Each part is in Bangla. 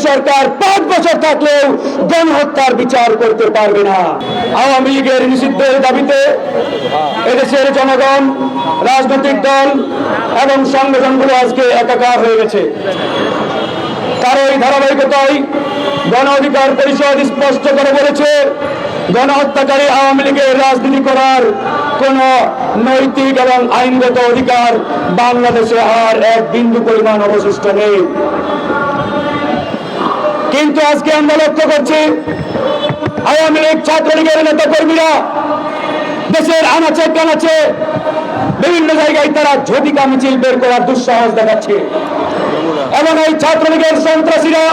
সরকার 5 বছর থাকলেও গণহত্যার বিচার করতে পারবে না। আওয়ামী লীগের নিষিদ্ধের দাবিতে এদেশের জনগণ, রাজনৈতিক দল এবং সংগঠনগুলো আজকে একাকার হয়ে গেছে। তার এই ধারাবাহিকতায় গণ অধিকার পরিষদ স্পষ্ট করে বলেছে, গণহত্যাকারী আওয়ামী লীগের রাজনীতি করার কোন নৈতিক এবং আইনগত অধিকার বাংলাদেশে আর এক বিন্দু পরিমাণ অবশিষ্ট নেই। কিন্তু আজকে আমরা লক্ষ্য করছি, আওয়ামী লীগ ছাত্রলীগের নেতা কর্মীরা দেশের আনাচে কানাচে বিভিন্ন জায়গায় তারা ঝটিকা মিছিল বের করার দুঃসাহস দেখাচ্ছে এবং এই ছাত্রলীগের সন্ত্রাসীরা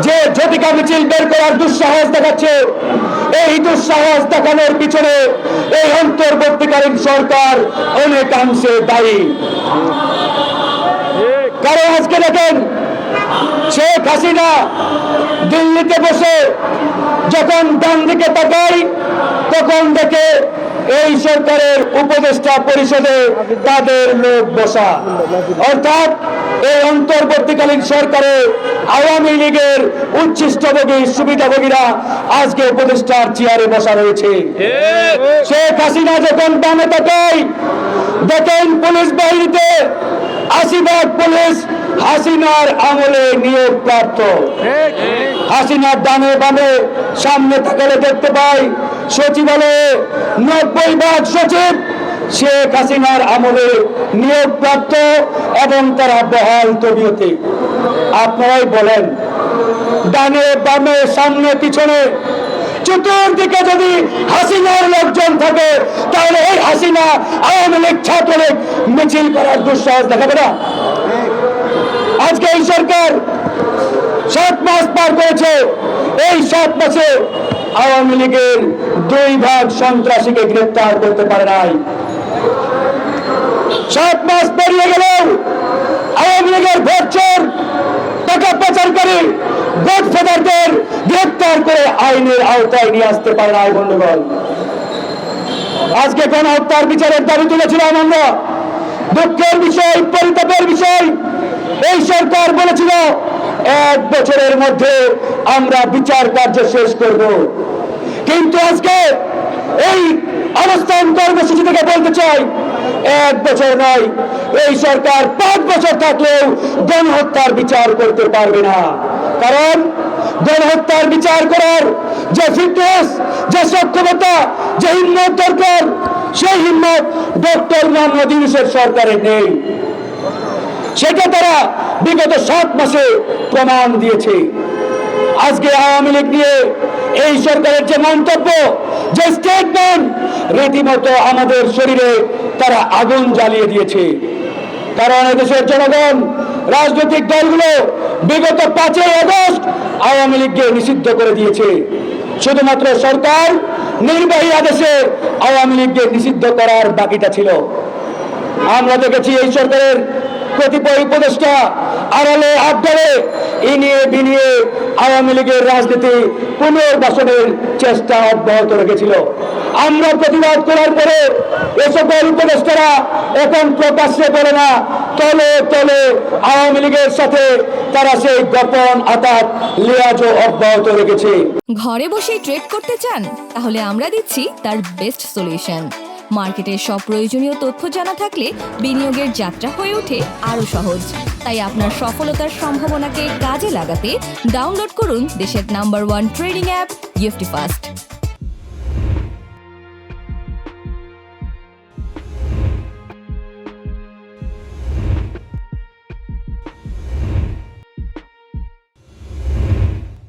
যে ঝটিকা মিছিল বের করার দুঃসাহস দেখাচ্ছে, এই দুঃসাহস দেখানোর পিছনে এই অন্তর্বর্তীকালীন সরকার অনেকাংশে দায়ী। কারণ আজকে দেখেন, শেখ হাসিনা দিল্লিতে বসে যখন ডান দিকে তাকায় তখন দেখে এই সরকারের উপদেষ্টা পরিষদে তাদের লোক বসা, অর্থাৎ এই অন্তর্বর্তীকালীন সরকারে আওয়ামী লীগের উচ্ছিষ্টভোগী সুবিধাভোগীরা আজকে উপদেষ্টার চেয়ারে বসা রয়েছে। শেখ হাসিনা যখন বামে তাকায় দেখেন পুলিশ বাহিনীতে 80% পুলিশ হাসিনার আমলে নিয়োগ প্রাপ্ত। হাসিনার ডানে বামে সামনে থাকলে দেখতে পাই সচিবালয়ে 90% সচিব শেখ হাসিনার আমলে নিয়োগ প্রাপ্ত এবং তারা বহাল তবিয়তে। আপনারাই বলেন, ডানে বামে সামনে পিছনে চতুর্দিকে যদি হাসিনার লোকজন থাকে তাহলে এই হাসিনা আওয়ামী লীগ ছাত্রলীগ মিছিল করার দুঃসাহস দেখাবে না? আজকে এই সরকার 7 মাস পার করেছে, এই 7 মাসে আওয়ামী লীগের 2 ভাগ সন্ত্রাসীকে গ্রেফতার করতে পারে নাই। 7 মাস পেরিয়ে গেলেও আওয়ামী লীগের ভোট চোর, টাকা পাচারকারী, গডফাদারদের গ্রেফতার করে আইনের আওতায় নিয়ে আসতে পারে নাই। বন্ধুগণ, আজকে গণহত্যার বিচারের দাবি তুলেছিলাম আমরা। দুঃখের বিষয়, পরিতাপের বিষয়, এই সরকার বলেছিল 1 বছরের মধ্যে আমরা বিচার কার্য শেষ করব, কিন্তু আজকে এই অবস্থান কর্মসূচি থেকে বলতে চাই 1 বছর নয়, এই সরকার 5 বছর থাকলেও গণহত্যার বিচার করতে পারবে না। কারণ গণহত্যার বিচার করার যে ফিটনেস, যে সক্ষমতা, যে হিম্মত দরকার, সেই হিম্মত ডক্টর মোহাম্মদ ইউনূসের সরকারের নেই। সেটা তারা বিগত 7 মাসে প্রমাণ দিয়েছে। আজকে আওয়ামী লীগ নিয়ে এই সরকারের যে মন্তব্য, যে স্টেটমেন্ট, রীতিমতো আমাদের শরীরে তারা আগুন জ্বালিয়ে দিয়েছে। কারণ এদেশের জনগণ, রাজনৈতিক দলগুলো বিগত 5ই আগস্ট আওয়ামী লীগকে নিষিদ্ধ করে দিয়েছে। শুধুমাত্র সরকার নির্বাহী আদেশে আওয়ামী লীগকে নিষিদ্ধ করার বাকিটা ছিল। আমরা দেখেছি এই সরকারের কতিপয় উপদেষ্টা আড়ালে আবদারে ইনিয়ে বিনিয়ে আওয়ামী লীগের রাজনীতি পুনর্বাসনের চেষ্টা অব্যাহত রেখেছিল। আমরা প্রতিবাদ করার পরে এ সকল উপদেষ্টারা এখন প্রকাশ্যে বলে না, তলে তলে আওয়ামী লীগের সাথে তারা সেই গোপন আতাত লিয়াজও অব্যাহত রেখেছে। ঘরে বসেই ট্রেড করতে চান? তাহলে আমরা দিচ্ছি তার বেস্ট সলিউশন। মার্কেটের সব প্রয়োজনীয় তথ্য জানা থাকলে বিনিয়োগের যাত্রা হয়ে ওঠে আরও সহজ। তাই আপনার সফলতার সম্ভাবনাকে কাজে লাগাতে ডাউনলোড করুন দেশের নাম্বার 1 ট্রেডিং অ্যাপ গিফটি ফাস্ট।